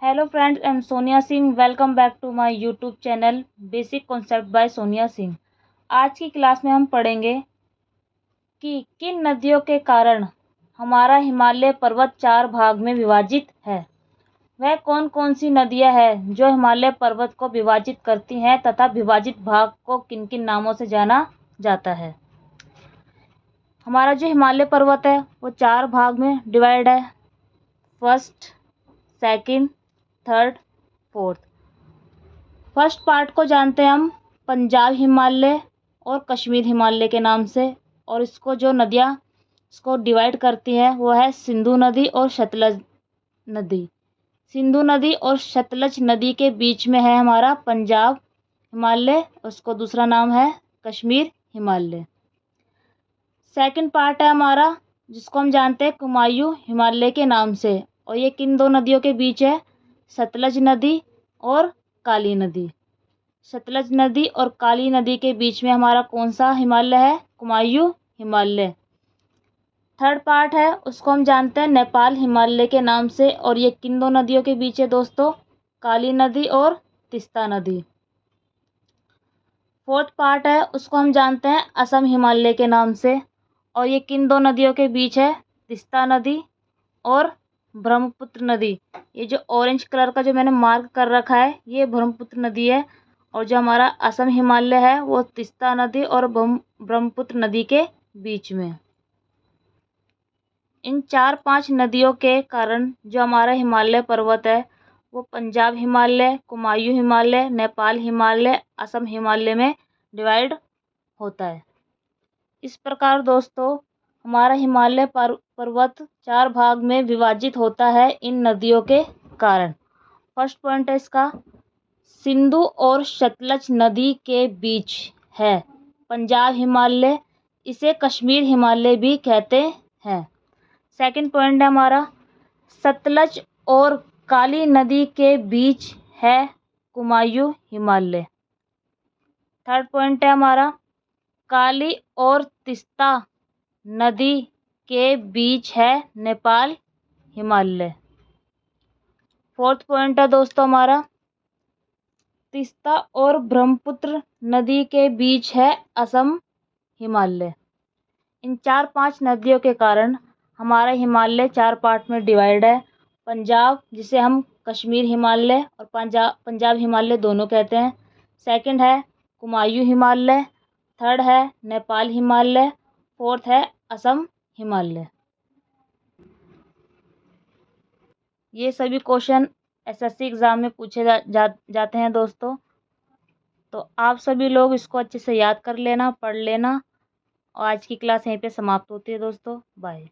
Hello friends, I am Sonia Singh. Welcome back to my YouTube channel basic concept by Sonia Singh. आज की class में हम पढ़ेंगे कि किन नदियों के कारण हमारा हिमालय पर्वत 4 भाग में विभाजित है। वह कौन कौन सी नदियां हैं जो हिमालय पर्वत को विभाजित करती हैं तथा विभाजित भाग को किन किन नामों से जाना जाता है। हमारा जो हिमालय पर्वत है वो 4 भाग में डिवाइड है। First, second, third, fourth. First part को जानते हैं हम पंजाब हिमालय और कश्मीर हिमालय के नाम से, और इसको जो नदियाँ इसको डिवाइड करती हैं वो है सिंधु नदी और सतलज नदी। सिंधु नदी और सतलज नदी के बीच में है हमारा पंजाब हिमालय, उसको दूसरा नाम है कश्मीर हिमालय। सेकंड पार्ट है हमारा जिसको हम जानते हैं कुमायूं हिमालय के नाम से, और ये किन दो नदियों के बीच है? सतलज नदी और काली नदी। सतलज नदी और काली नदी के बीच में हमारा कौन सा हिमालय है? कुमायूं हिमालय। थर्ड पार्ट है उसको हम जानते हैं नेपाल हिमालय के नाम से, और ये किन दो नदियों के बीच है दोस्तों? काली नदी और तीस्ता नदी। फोर्थ पार्ट है उसको हम जानते हैं असम हिमालय के नाम से, और ये किन दो नदियों के बीच है? तीस्ता नदी और ब्रह्मपुत्र नदी। ये जो ऑरेंज कलर का जो मैंने मार्क कर रखा है ये ब्रह्मपुत्र नदी है, और जो हमारा असम हिमालय है वो तीस्ता नदी और ब्रह्मपुत्र नदी के बीच में। इन 4-5 नदियों के कारण जो हमारा हिमालय पर्वत है वो पंजाब हिमालय, कुमायूं हिमालय, नेपाल हिमालय, असम हिमालय में डिवाइड होता है। इस प्रकार दोस्तों हमारा हिमालय पर्वत 4 भाग में विभाजित होता है इन नदियों के कारण। फर्स्ट पॉइंट है इसका, सिंधु और सतलज नदी के बीच है पंजाब हिमालय, इसे कश्मीर हिमालय भी कहते हैं। सेकंड पॉइंट है हमारा, सतलज और काली नदी के बीच है कुमायूं हिमालय। थर्ड पॉइंट है हमारा, काली और तीस्ता नदी के बीच है नेपाल हिमालय। फोर्थ पॉइंट है दोस्तों हमारा, तीस्ता और ब्रह्मपुत्र नदी के बीच है असम हिमालय। इन 4-5 नदियों के कारण हमारा हिमालय 4 पार्ट में डिवाइड है। पंजाब जिसे हम कश्मीर हिमालय और पंजाब हिमालय दोनों कहते हैं। सेकंड है कुमायूं हिमालय, थर्ड है नेपाल हिमालय, फोर्थ है असम हिमालय। ये सभी क्वेश्चन एसएससी एग्ज़ाम में पूछे जाते हैं दोस्तों, तो आप सभी लोग इसको अच्छे से याद कर लेना, पढ़ लेना। और आज की क्लास यहीं पे समाप्त होती है दोस्तों। बाय।